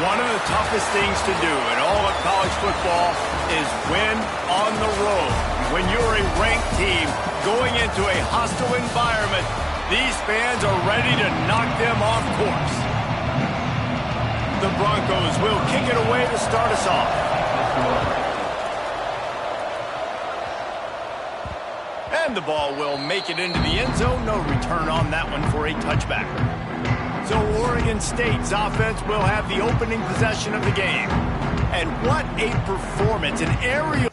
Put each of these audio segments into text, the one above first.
One of the toughest things to do in all of college football is win on the road. When you're a ranked team going into a hostile environment, these fans are ready to knock them off course. The Broncos will kick it away to start us off. And the ball will make it into the end zone. No return on that one for a touchback. So Oregon State's offense will have the opening possession of the game. And what a performance, an aerial...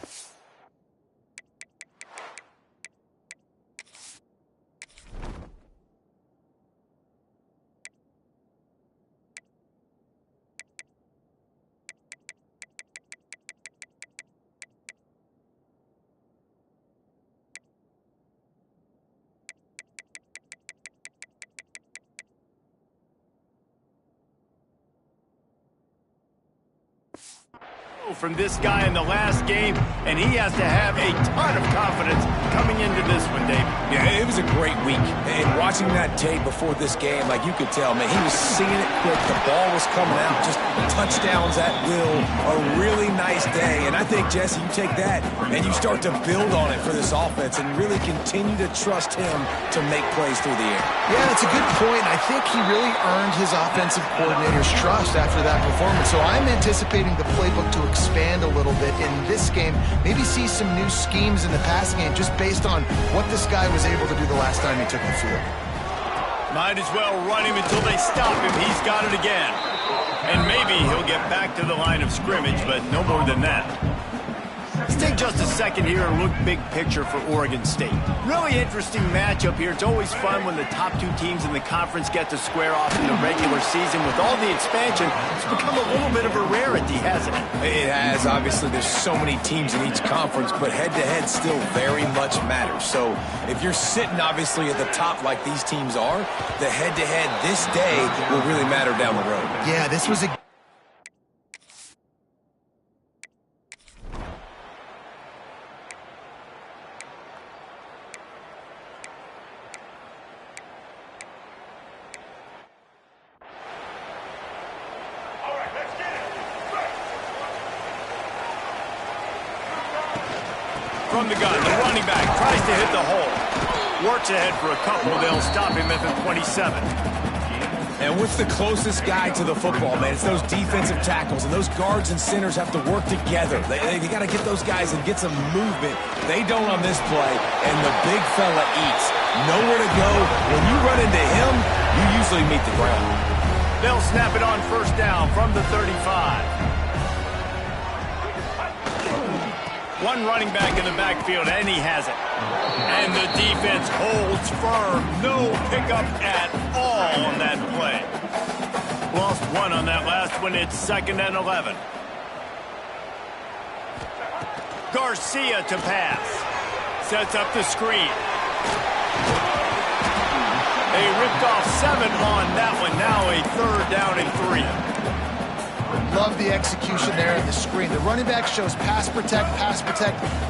from this guy in the last game, and he has to have a ton of confidence coming into this one, David. Yeah, it was a great week. And watching that tape before this game, like you could tell, man, he was singing it quick. The ball was coming out, just touchdowns at will. A really nice day. And I think, Jesse, you take that and you start to build on it for this offense and really continue to trust him to make plays through the air. Yeah, that's a good point. I think he really earned his offensive coordinator's trust after that performance. So I'm anticipating the playbook to expand a little bit in this game, maybe see some new schemes in the passing game just based on what this guy was able to do the last time he took the field. Might as well run him until they stop him. He's got it again. And maybe he'll get back to the line of scrimmage, but no more than that. Let's take just a second here and look big picture for Oregon State. Really interesting matchup here. It's always fun when the top two teams in the conference get to square off in the regular season. With all the expansion, it's become a little bit of a rarity, hasn't it? It has. Obviously, there's so many teams in each conference, but head-to-head still very much matters. So if you're sitting, obviously, at the top like these teams are, the head-to-head this day will really matter down the road. Yeah, this was a... From the gun, the running back tries to hit the hole. Works ahead for a couple. They'll stop him at the 27. And what's the closest guy to the football, man? It's those defensive tackles, and those guards and centers have to work together. They got to get those guys and get some movement. They don't on this play, and the big fella eats. Nowhere to go. When you run into him, you usually meet the ground. They'll snap it on first down from the 35. One running back in the backfield, and he has it. And the defense holds firm. No pickup at all on that play. Lost one on that last one. It's 2nd and 11. Garcia to pass. Sets up the screen. They ripped off 7 on that one. Now a 3rd down and 3. Love the execution there of the screen. The running back shows pass protect.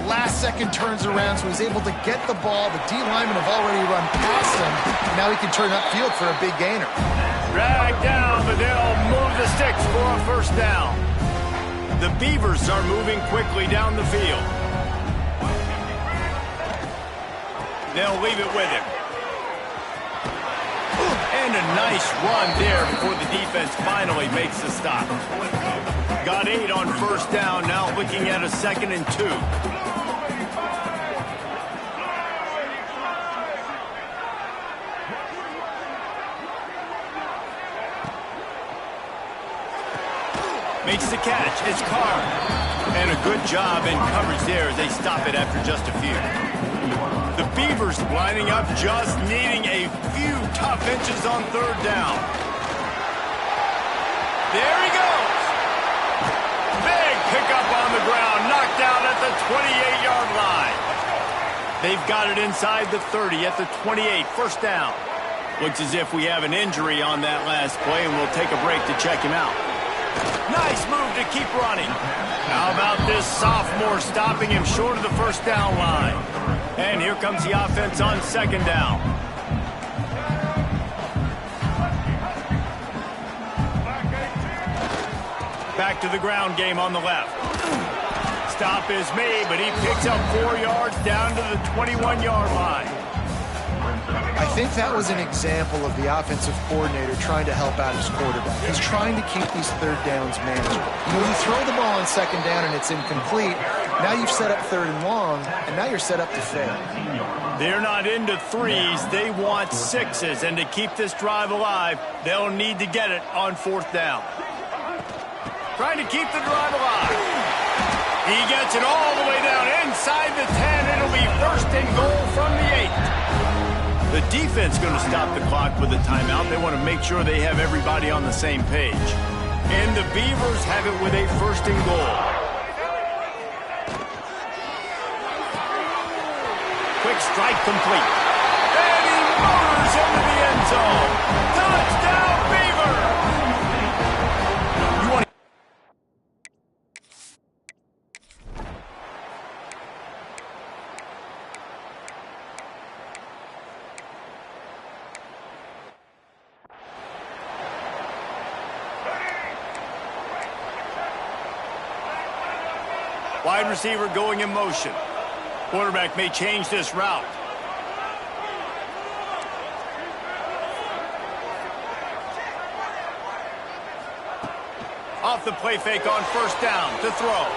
Last second turns around, so he's able to get the ball. The D linemen have already run past him. Now he can turn upfield for a big gainer. Drag down, but they'll move the sticks for a first down. The Beavers are moving quickly down the field. They'll leave it with him. And a nice run there before the defense finally makes the stop. Got 8 on first down, now looking at a 2nd and 2. Makes the catch, it's Carr. And a good job in coverage there as they stop it after just a few. The Beavers lining up, just needing a few tough inches on 3rd down. There he goes. Big pickup on the ground, knocked out at the 28-yard line. They've got it inside the 30 at the 28, first down. Looks as if we have an injury on that last play, and we'll take a break to check him out. Nice move to keep running. How about this sophomore stopping him short of the first down line? And here comes the offense on 2nd down. back to the ground game on the left. Stop is made, but he picks up 4 yards down to the 21-yard line. I think that was an example of the offensive coordinator trying to help out his quarterback. He's trying to keep these third downs manageable. You know, you throw the ball on second down and it's incomplete. Now you've set up third and long, and now you're set up to fail. They're not into threes. They want sixes, and to keep this drive alive, they'll need to get it on fourth down. Trying to keep the drive alive. He gets it all the way down inside the 10. It'll be first and goal from the 8. The defense going to stop the clock with a timeout. They want to make sure they have everybody on the same page. And the Beavers have it with a first and goal. Quick strike complete. And he motors into the end zone. Touchdown, Beaver! You want to... Wide receiver going in motion. Quarterback may change this route. Off the play fake on first down to throw.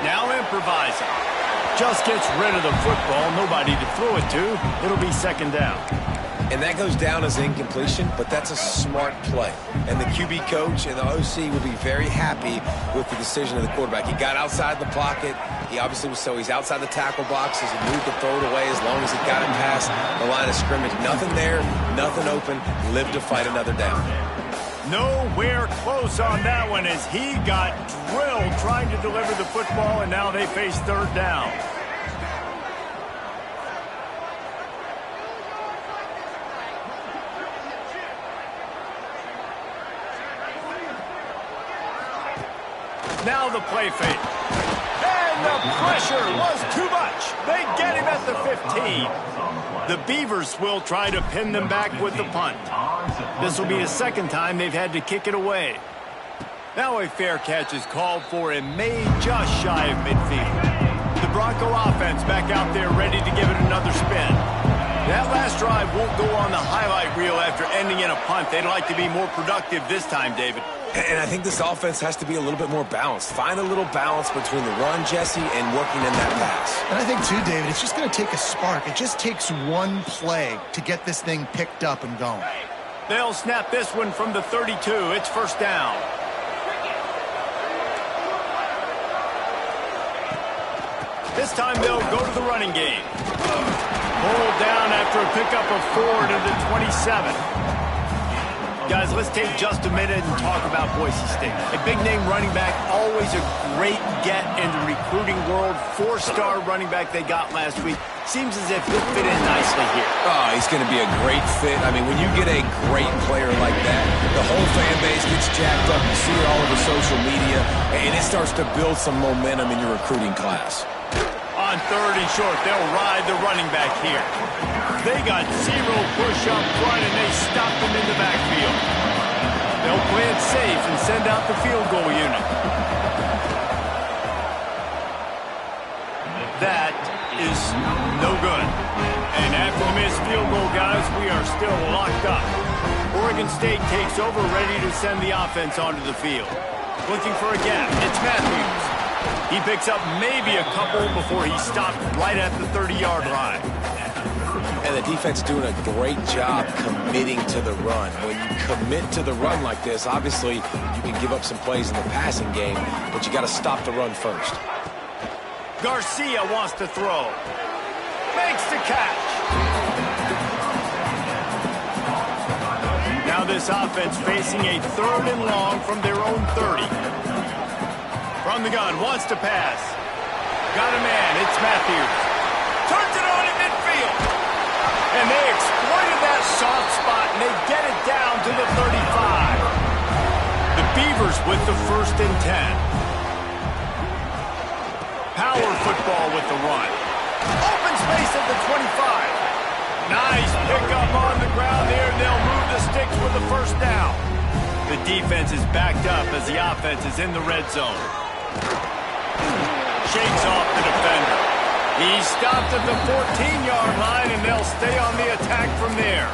Now improvising. Just gets rid of the football. Nobody to throw it to. It'll be second down. And that goes down as incompletion, but that's a smart play. And the QB coach and the OC will be very happy with the decision of the quarterback. He got outside the pocket. He obviously was, so he's outside the tackle box as he moved to throw it away as long as he got it past the line of scrimmage. Nothing there, nothing open. Lived to fight another down. Nowhere close on that one as he got drilled trying to deliver the football, and now they face third down. Now the play fake. And the pressure was too much. They get him at the 15. The Beavers will try to pin them back with the punt. This will be the second time they've had to kick it away. Now a fair catch is called for and made just shy of midfield. The Bronco offense back out there ready to give it another spin. That last drive won't go on the highlight reel after ending in a punt. They'd like to be more productive this time, David. And I think this offense has to be a little bit more balanced. Find a little balance between the run, Jesse, and working in that pass. And I think, too, David, it's just going to take a spark. It just takes one play to get this thing picked up and going. They'll snap this one from the 32. It's first down. This time they'll go to the running game. Pulled down after a pickup of 4 to the 27. Guys, let's take just a minute and talk about Boise State. A big-name running back, always a great get in the recruiting world. 4-star running back they got last week. Seems as if he'll fit in nicely here. Oh, he's going to be a great fit. I mean, when you get a great player like that, the whole fan base gets jacked up. You see it all over social media, and it starts to build some momentum in your recruiting class. On third and short, they'll ride the running back here. They got 0 push up front, and they stop them in the backfield. They'll play it safe and send out the field goal unit. That is no good. And after the missed field goal, guys, we are still locked up. Oregon State takes over, ready to send the offense onto the field. Looking for a gap. It's Matthews. He picks up maybe a couple before he stopped right at the 30-yard line. And the defense doing a great job committing to the run. When you commit to the run like this, obviously you can give up some plays in the passing game, but you got to stop the run first. Garcia wants to throw. Makes the catch. Now this offense facing a third and long from their own 30. From the gun, wants to pass. Got a man, it's Matthews. Turns it on in midfield. And they exploited that soft spot, and they get it down to the 35. The Beavers with the first and 10. Power football with the run. Open space at the 25. Nice pickup on the ground there, and they'll move the sticks for the first down. The defense is backed up as the offense is in the red zone. Shakes off the defender. He stopped at the 14-yard line, and they'll stay on the attack from there.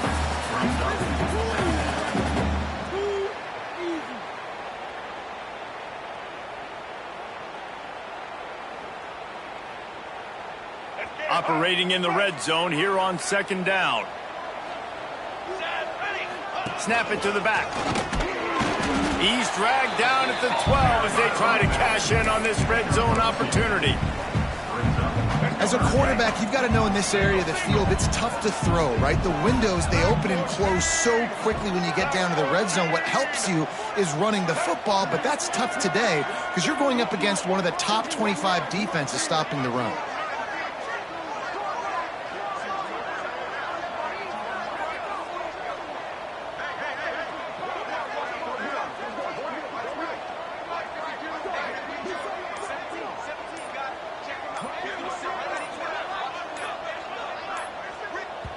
Operating in the red zone here on second down. Snap it to the back. He's dragged down at the 12 as they try to cash in on this red zone opportunity. As a quarterback, you've got to know in this area of the field, it's tough to throw, right? The windows, they open and close so quickly when you get down to the red zone. What helps you is running the football, but that's tough today because you're going up against one of the top 25 defenses stopping the run.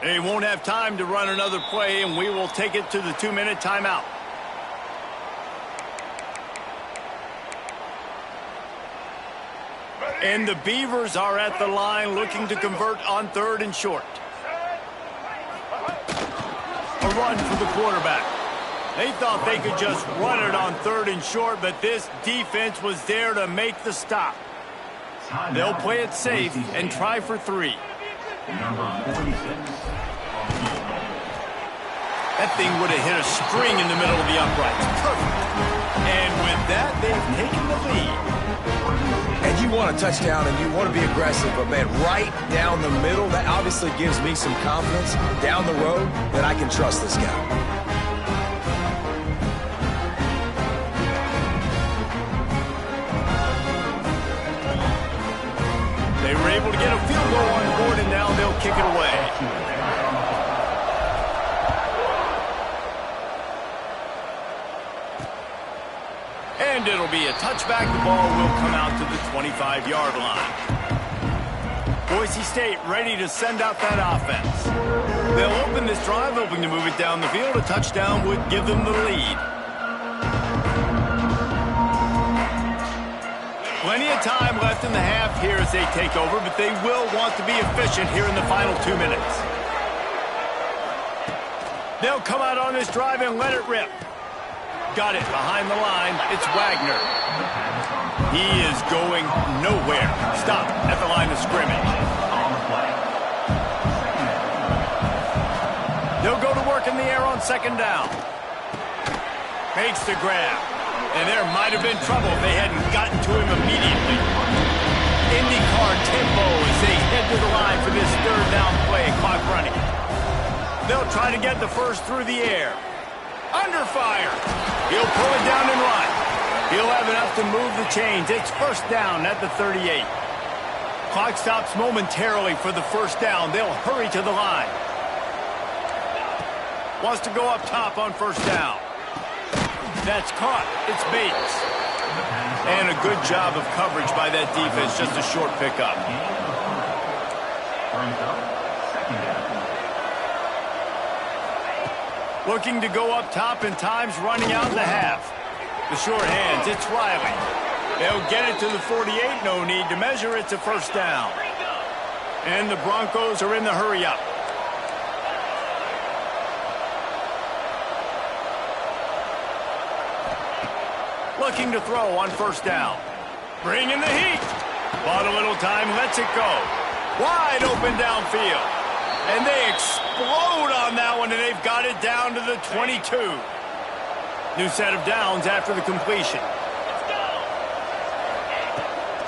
They won't have time to run another play, and we will take it to the 2-minute timeout. And the Beavers are at the line looking to convert on 3rd and short. A run for the quarterback. They thought they could just run it on 3rd and short, but this defense was there to make the stop. They'll play it safe and try for 3. Number 46. That thing would have hit a string in the middle of the uprights. Perfect. And with that, they've taken the lead. And you want a touchdown and you want to be aggressive, but man, right down the middle, that obviously gives me some confidence down the road that I can trust this guy. They were able to get a field goal on board, and now they'll kick it away. And it'll be a touchback. The ball will come out to the 25-yard line. Boise State ready to send out that offense. They'll open this drive, hoping to move it down the field. A touchdown would give them the lead. Plenty of time left in the half here as they take over, but they will want to be efficient here in the final 2 minutes. They'll come out on this drive and let it rip. Got it behind the line. It's Wagner. He is going nowhere. Stop at the line of scrimmage. They'll go to work in the air on second down. Makes the grab. And there might have been trouble if they hadn't gotten to him immediately. IndyCar tempo as they head to the line for this 3rd down play. Clock running. They'll try to get the first through the air. Under fire. He'll pull it down and run. He'll have enough to move the chains. It's first down at the 38. Clock stops momentarily for the first down. They'll hurry to the line. Wants to go up top on first down. That's caught. It's Bates. And a good job of coverage by that defense. Just a short pickup. Looking to go up top, and time's running out in the half. The short hands, it's Riley. They'll get it to the 48. No need to measure. It's a first down. And the Broncos are in the hurry-up. Looking to throw on first down. Bringing the heat. Bought a little time, lets it go. Wide open downfield. And they explode on that one, and they've got it down to the 22. New set of downs after the completion.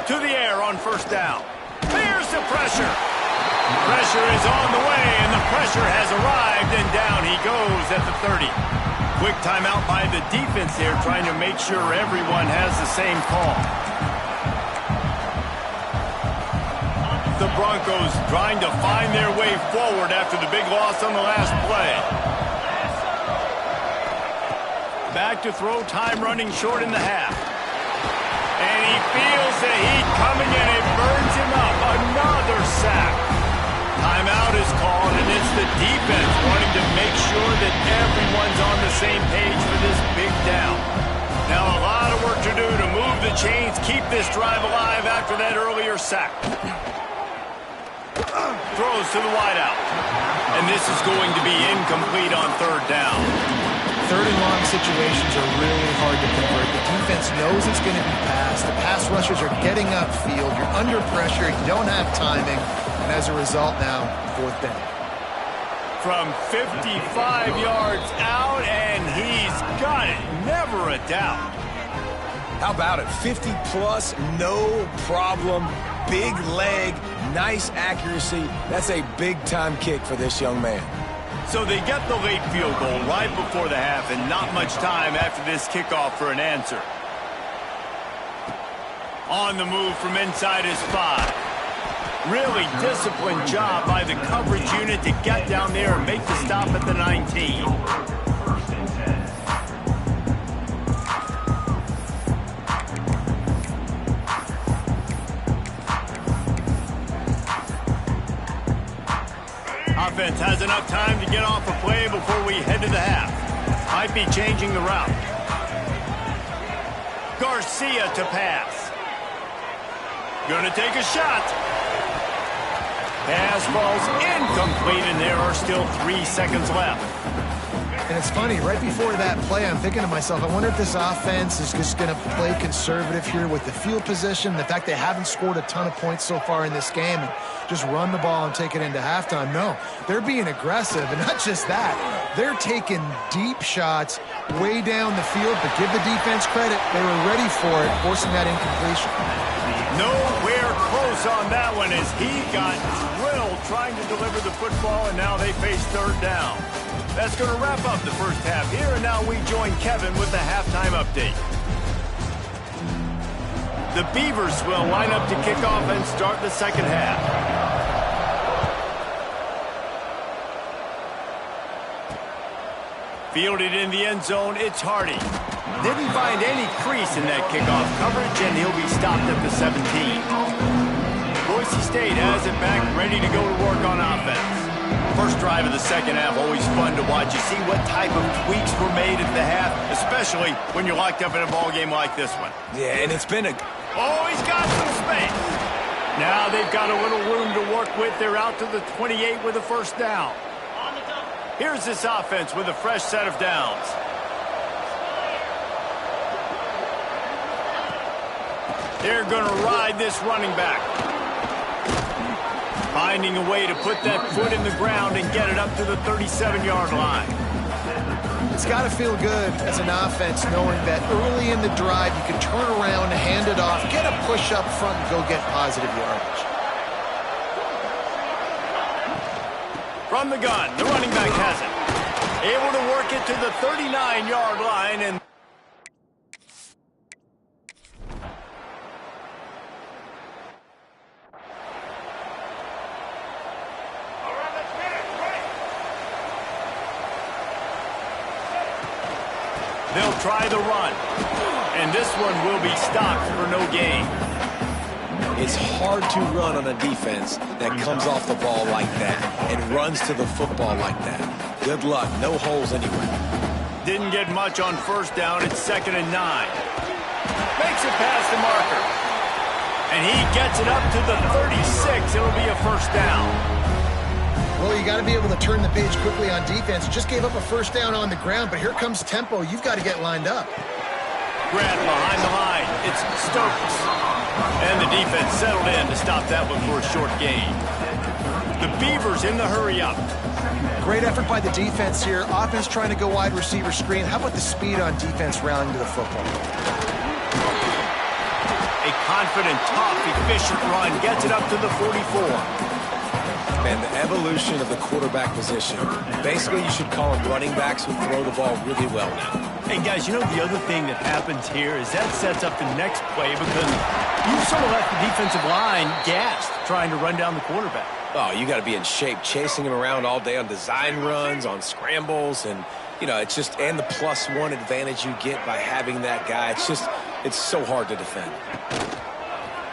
To the air on first down. Here's the pressure. Pressure is on the way, and the pressure has arrived, and down he goes at the 30. Quick timeout by the defense here, trying to make sure everyone has the same call. The Broncos trying to find their way forward after the big loss on the last play. Back to throw, time running short in the half. And he feels the heat coming and it burns him up. Another sack. Timeout is called, and it's the defense wanting to make sure that everyone's on the same page for this big down. keep this drive alive after that earlier sack. Throws to the wideout. And this is going to be incomplete on third down. Third and long situations are really hard to convert. The defense knows it's going to be passed. The pass rushers are getting upfield. You're under pressure. You don't have timing. And as a result now, fourth down. From 55 yards out, and he's got it. Never a doubt. How about it? 50-plus, no problem. Big leg, nice accuracy. That's a big-time kick for this young man. So they get the late field goal right before the half, and not much time after this kickoff for an answer. On the move from inside his 5. Really disciplined job by the coverage unit to get down there and make the stop at the 19. Offense has enough time to get off a play before we head to the half. Might be changing the route. Garcia to pass. Gonna take a shot. Pass falls incomplete, and there are still 3 seconds left. And it's funny, right before that play, I'm thinking to myself, I wonder if this offense is just going to play conservative here with the field position, the fact they haven't scored a ton of points so far in this game, and just run the ball and take it into halftime. No, they're being aggressive, and not just that. They're taking deep shots way down the field, but give the defense credit. They were ready for it, forcing that incompletion. Nowhere close on that one as he got drilled trying to deliver the football, and now they face third down. That's going to wrap up the first half here, and now we join Kevin with the halftime update. The Beavers will line up to kick off and start the second half. Fielded in the end zone, it's Hardy. Didn't find any crease in that kickoff coverage, and he'll be stopped at the 17. Boise State has it back, ready to go to work on offense. First drive of the second half, always fun to watch. You see what type of tweaks were made at the half, especially when you're locked up in a ball game like this one. Yeah, and it's been a... Oh, he's got some space. Now they've got a little room to work with. They're out to the 28 with a first down. Here's this offense with a fresh set of downs. They're going to ride this running back. Finding a way to put that foot in the ground and get it up to the 37-yard line. It's got to feel good as an offense knowing that early in the drive you can turn around, hand it off, get a push up front, and go get positive yardage. From the gun, the running back has it. Able to work it to the 39-yard line, and they'll try the run, and this one will be stopped for no gain. It's hard to run on a defense that comes off the ball like that and runs to the football like that. Good luck. No holes anywhere. Didn't get much on first down. It's 2nd and 9. Makes it past the marker. And he gets it up to the 36. It'll be a first down. Well, you got to be able to turn the page quickly on defense. Just gave up a first down on the ground, but here comes tempo. You've got to get lined up. Grant behind the line. It's Stokes. And the defense settled in to stop that one for a short gain. The Beavers in the hurry up. Great effort by the defense here. Offense trying to go wide receiver screen. How about the speed on defense rallying to the football? A confident, tough, efficient run gets it up to the 44. Man, the evolution of the quarterback position. Basically, you should call them running backs who throw the ball really well now. Hey, guys, you know the other thing that happens here is that sets up the next play because you sort of left the defensive line gassed trying to run down the quarterback. Oh, you got to be in shape, chasing him around all day on design runs, on scrambles, and, you know, it's just, and the +1 advantage you get by having that guy. It's just, it's so hard to defend.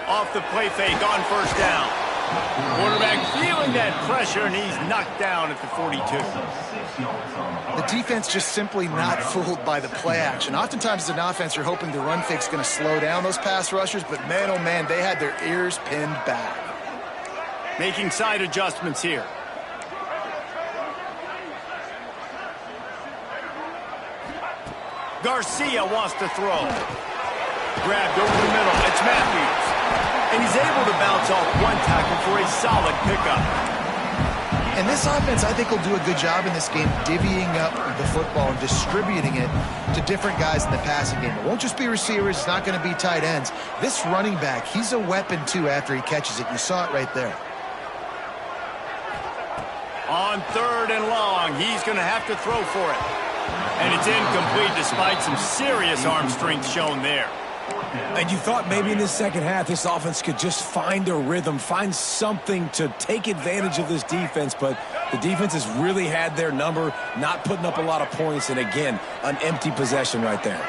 Off the play fake on first down. Quarterback feeling that pressure, and he's knocked down at the 42. The defense just simply not fooled by the play action. Oftentimes as an offense, you're hoping the run fake's going to slow down those pass rushers, but man, oh man, they had their ears pinned back. Making side adjustments here. Garcia wants to throw. Grabbed over the middle. It's Matthews. And he's able to bounce off one tackle for a solid pickup. And this offense, I think, will do a good job in this game divvying up the football and distributing it to different guys in the passing game. It won't just be receivers. It's not going to be tight ends. This running back, he's a weapon, too, after he catches it. You saw it right there. On 3rd and long, he's going to have to throw for it. And it's incomplete despite some serious arm strength shown there. And you thought maybe in the second half this offense could just find a rhythm, find something to take advantage of this defense, but the defense has really had their number, not putting up a lot of points, and again, an empty possession right there.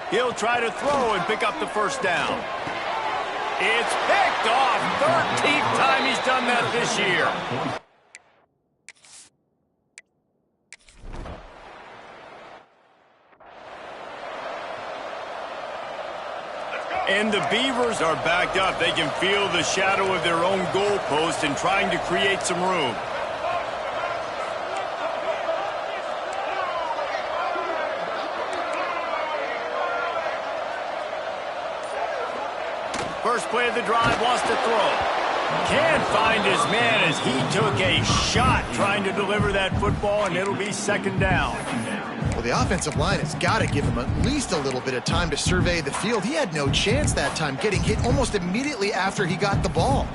He'll try to throw and pick up the first down. It's picked off. 13th time he's done that this year. And the Beavers are backed up. They can feel the shadow of their own goalpost and trying to create some room. First play of the drive, wants to throw. Can't find his man as he took a shot trying to deliver that football, and it'll be second down. Well, the offensive line has got to give him at least a little bit of time to survey the field. He had no chance that time, getting hit almost immediately after he got the ball.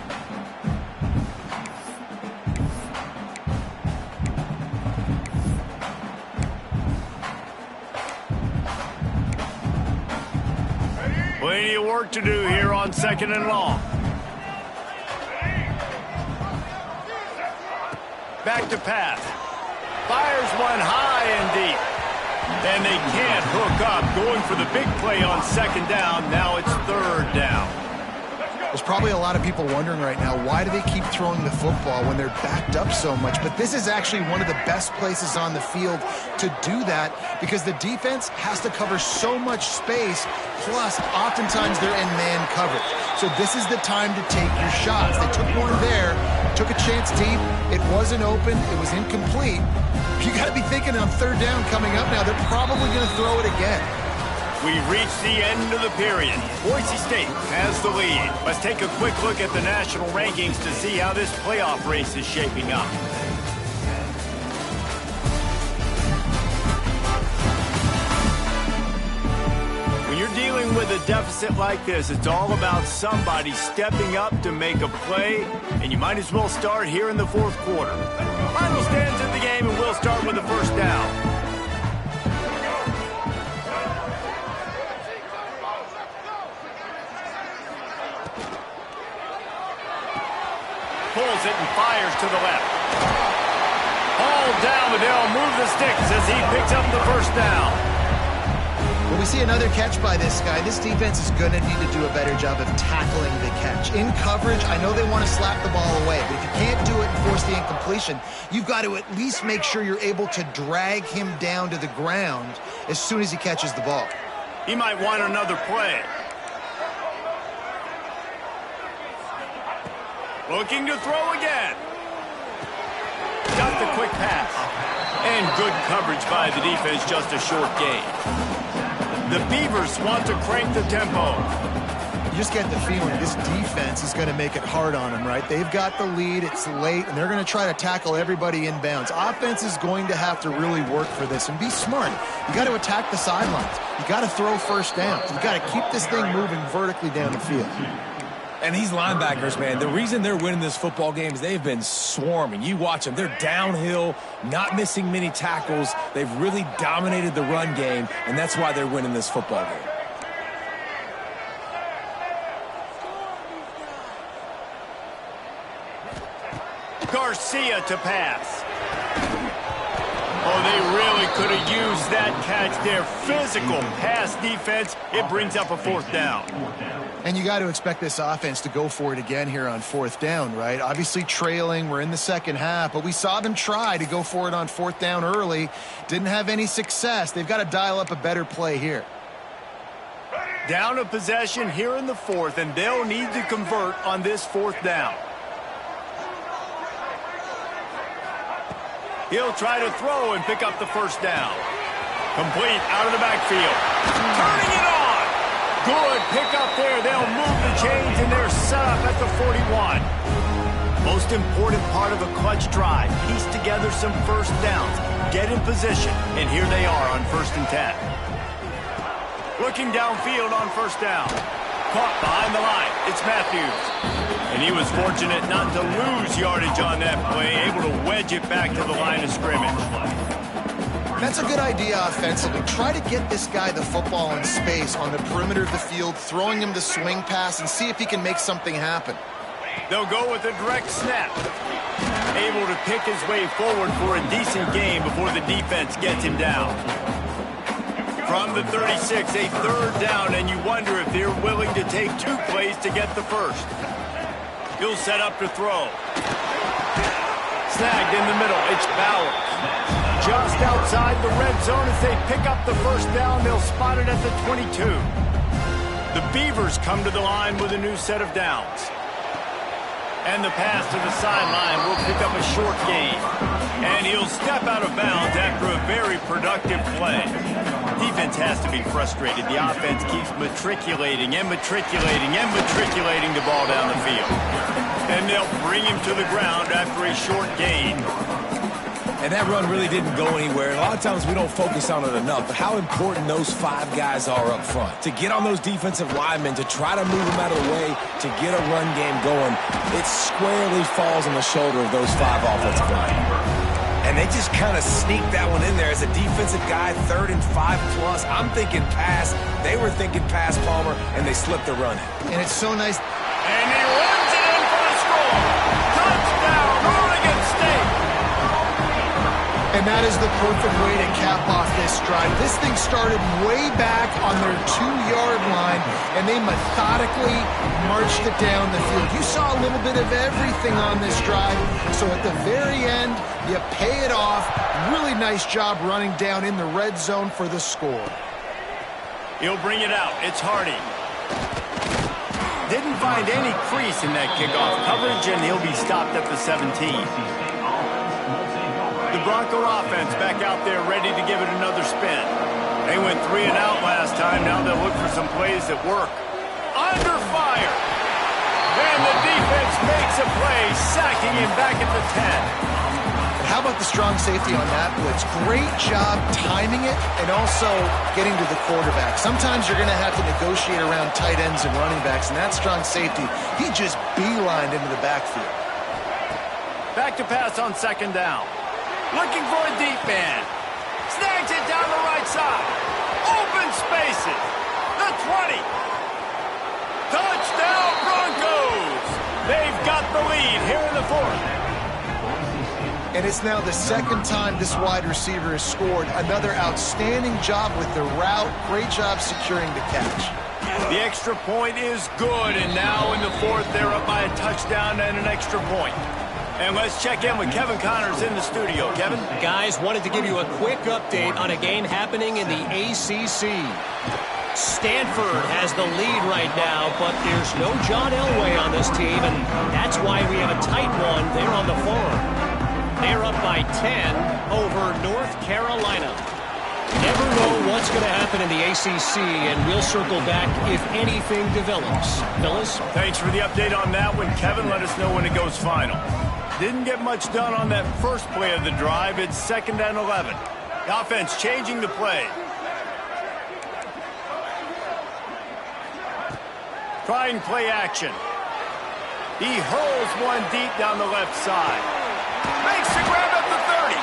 Plenty of work to do here on 2nd and long. Back to pass. Fires one high and deep. And they can't hook up. Going for the big play on 2nd down. Now it's 3rd down. There's probably a lot of people wondering right now, why do they keep throwing the football when they're backed up so much? But this is actually one of the best places on the field to do that because the defense has to cover so much space, plus oftentimes they're in man coverage. So this is the time to take your shots. They took one there, took a chance deep. It wasn't open. It was incomplete. You got to be thinking on 3rd down coming up now, they're probably going to throw it again. We've reached the end of the period. Boise State has the lead. Let's take a quick look at the national rankings to see how this playoff race is shaping up. When you're dealing with a deficit like this, it's all about somebody stepping up to make a play, and you might as well start here in the 4th quarter. Final stands in the game, and we'll start with the first down. Pulls it and fires to the left. Ball down, but they'll move the sticks as he picks up the first down. When we see another catch by this guy, this defense is going to need to do a better job of tackling the catch. In coverage, I know they want to slap the ball away, but if you can't do it and force the incompletion, you've got to at least make sure you're able to drag him down to the ground as soon as he catches the ball. He might want another play. Looking to throw again. Got the quick pass. And good coverage by the defense, just a short gain. The Beavers want to crank the tempo. You just get the feeling this defense is going to make it hard on them, right? They've got the lead, it's late, and they're going to try to tackle everybody inbounds. Offense is going to have to really work for this and be smart. You got to attack the sidelines. You got to throw first downs. You got to keep this thing moving vertically down the field. And these linebackers, man, the reason they're winning this football game is they've been swarming. You watch them. They're downhill, not missing many tackles. They've really dominated the run game, and that's why they're winning this football game. Garcia to pass. Oh, they really could have used that catch there. Physical pass defense. It brings up a 4th down. And you got to expect this offense to go for it again here on 4th down, right? Obviously trailing, we're in the second half, but we saw them try to go for it on 4th down early. Didn't have any success. They've got to dial up a better play here. Down a possession here in the 4th, and they'll need to convert on this 4th down. He'll try to throw and pick up the 1st down. Complete out of the backfield. Turning it on. Good pickup there. They'll move the chains, and they're set up at the 41. Most important part of a clutch drive. Piece together some 1st downs. Get in position, and here they are on 1st and 10. Looking downfield on 1st down. Caught behind the line. It's Matthews. And he was fortunate not to lose yardage on that play, able to wedge it back to the line of scrimmage. That's a good idea offensively. Try to get this guy the football in space on the perimeter of the field, throwing him the swing pass, and see if he can make something happen. They'll go with a direct snap. Able to pick his way forward for a decent gain before the defense gets him down. From the 36, a 3rd down, and you wonder if they're willing to take 2 plays to get the 1st. He'll set up to throw. Snagged in the middle. It's Bowers. Just outside the red zone as they pick up the 1st down. They'll spot it at the 22. The Beavers come to the line with a new set of downs. And the pass to the sideline will pick up a short gain. And he'll step out of bounds after a very productive play. Defense has to be frustrated. The offense keeps matriculating and matriculating and matriculating the ball down the field. And they'll bring him to the ground after a short gain. And that run really didn't go anywhere. And a lot of times we don't focus on it enough, but how important those 5 guys are up front. To get on those defensive linemen, to try to move them out of the way, to get a run game going, it squarely falls on the shoulder of those 5 offensive linemen. And they just kind of sneaked that one in there as a defensive guy, 3rd and 5 plus. I'm thinking pass. They were thinking pass, Palmer, and they slipped the run in. And it's so nice. And he runs it in for the score. Touchdown, Oregon State. And that is the perfect way to cap off this drive. This thing started way back on their 2-yard line, and they methodically marched it down the field. You saw a little bit of everything on this drive, so at the very end, you pay it off. Really nice job running down in the red zone for the score. He'll bring it out. It's Hardy. Didn't find any crease in that kickoff coverage, and he'll be stopped at the 17. The Bronco offense back out there ready to give it another spin. They went 3 and out last time. Now they'll look for some plays that work. Under fire. And the defense makes a play, sacking him back at the 10. How about the strong safety on that blitz? Great job timing it and also getting to the quarterback. Sometimes you're going to have to negotiate around tight ends and running backs, and that strong safety, he just beelined into the backfield. Back to pass on 2nd down. Looking for a deep man. Snags it down the right side. Open spaces. The 20. Touchdown Broncos. They've got the lead here in the 4th. And it's now the 2nd time this wide receiver has scored. Another outstanding job with the route. Great job securing the catch. The extra point is good, and now in the 4th, they're up by a touchdown and an extra point. And let's check in with Kevin Connors in the studio. Kevin? Guys, wanted to give you a quick update on a game happening in the ACC. Stanford has the lead right now, but there's no John Elway on this team, and that's why we have a tight one there on the farm. They're up by 10 over North Carolina. Never know what's going to happen in the ACC, and we'll circle back if anything develops. Phyllis? Thanks for the update on that one, Kevin. Let us know when it goes final. Didn't get much done on that first play of the drive. It's 2nd and 11. The offense changing the play. Trying play action. He hurls one deep down the left side. Makes the grab at the 30.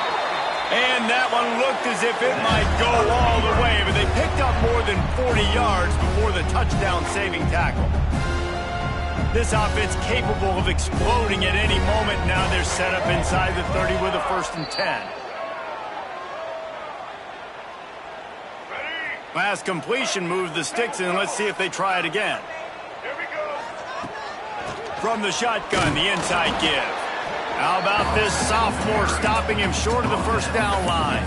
And that one looked as if it might go all the way, but they picked up more than 40 yards before the touchdown-saving tackle. This offense capable of exploding at any moment. Now they're set up inside the 30 with a 1st and 10. Last completion moved the sticks in. Let's see if they try it again. From the shotgun, the inside give. How about this sophomore stopping him short of the first down line?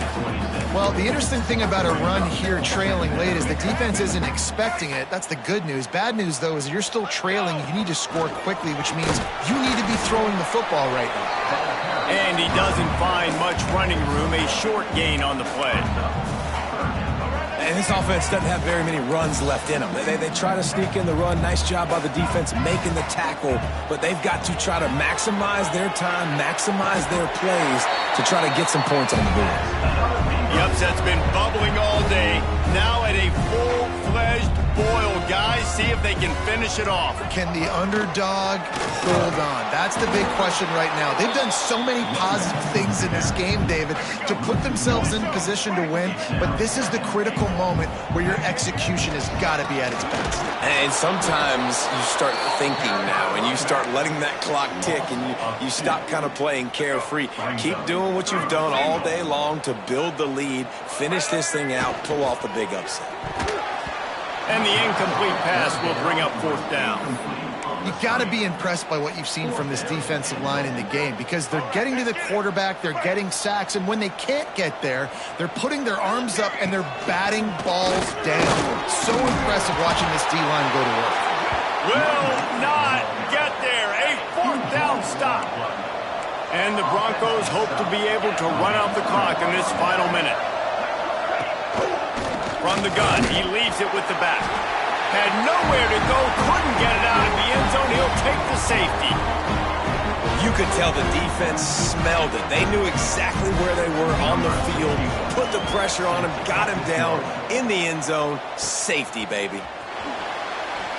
Well, the interesting thing about a run here trailing late is the defense isn't expecting it. That's the good news. Bad news, though, is you're still trailing. You need to score quickly, which means you need to be throwing the football right now. And he doesn't find much running room. A short gain on the play. And this offense doesn't have very many runs left in them. They try to sneak in the run. Nice job by the defense making the tackle. But they've got to try to maximize their time, maximize their plays to try to get some points on the board. The upset's been bubbling all day. Now at a full-fledged boil. Guys, see if they can finish it off. Can the underdog hold on? That's the big question right now. They've done so many positive things in this game, David, to put themselves in position to win, but this is the critical moment where your execution has got to be at its best. And sometimes you start thinking now, and you start letting that clock tick, and you stop kind of playing carefree. Keep doing what you've done all day long to build the lead, finish this thing out, pull off the big upset. And the incomplete pass will bring up fourth down. You got to be impressed by what you've seen from this defensive line in the game because they're getting to the quarterback, they're getting sacks, and when they can't get there, they're putting their arms up and they're batting balls down. So impressive watching this D-line go to work. Will not get there. A fourth down stop. And the Broncos hope to be able to run out the clock in this final minute. From the gun, he leaves it with the back. Had nowhere to go, couldn't get it out of the end zone. He'll take the safety. You could tell the defense smelled it. They knew exactly where they were on the field, put the pressure on him, got him down in the end zone. Safety, baby.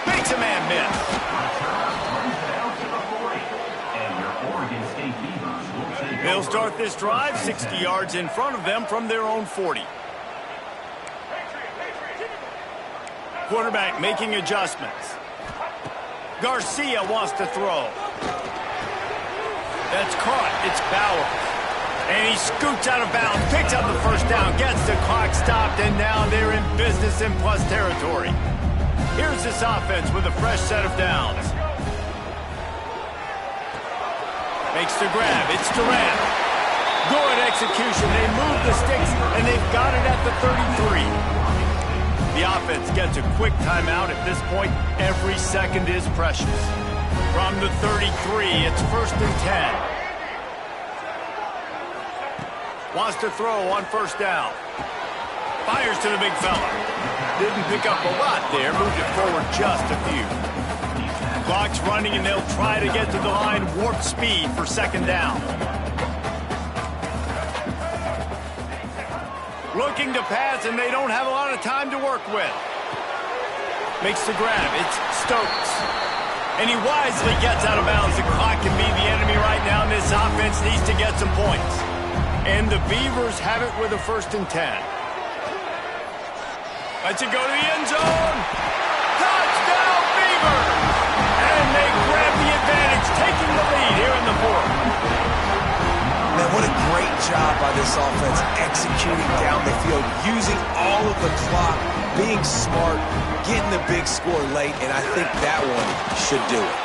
Makes a man miss. They'll start this drive 60 yards in front of them from their own 40. Quarterback making adjustments. Garcia wants to throw. That's caught. It's Bowers. And he scoots out of bounds, picks up the first down, gets the clock stopped, and now they're in business in plus territory. Here's this offense with a fresh set of downs. Makes the grab. It's Durant. Good execution. They move the sticks, and they've got it at the 33. The offense gets a quick timeout. At this point, every second is precious. From the 33, it's 1st and 10. Wants to throw on first down. Fires to the big fella. Didn't pick up a lot there. Moved it forward just a few. Clock's running, and they'll try to get to the line warp speed for second down. Looking to pass, and they don't have a lot of time to work with. Makes the grab. It's Stokes. And he wisely gets out of bounds. The clock can be the enemy right now, and this offense needs to get some points. And the Beavers have it with a 1st and 10. Lets it go to the end zone. Touchdown, Beavers! And they grab the advantage, taking the lead here in the fourth. Man, what a great job by this offense executing down the field, using all of the clock, being smart, getting the big score late, and I think that one should do it.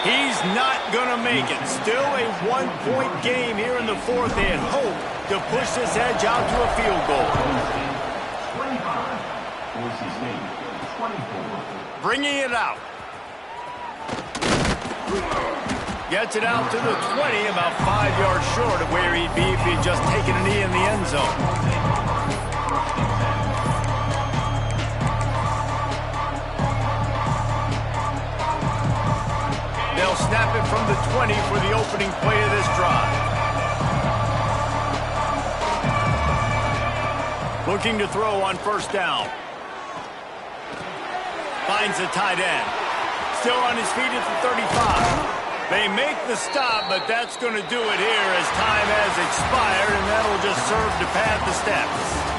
He's not going to make it. Still a one-point game here in the fourth, and hope to push this edge out to a field goal. 25, Bringing it out. Gets it out to the 20, about 5 yards short of where he'd be if he'd just taken a knee in the end zone. They'll snap it from the 20 for the opening play of this drive. Looking to throw on first down. Finds the tight end. Still on his feet at the 35. They make the stop, but that's going to do it here as time has expired, and that'll just serve to pad the steps.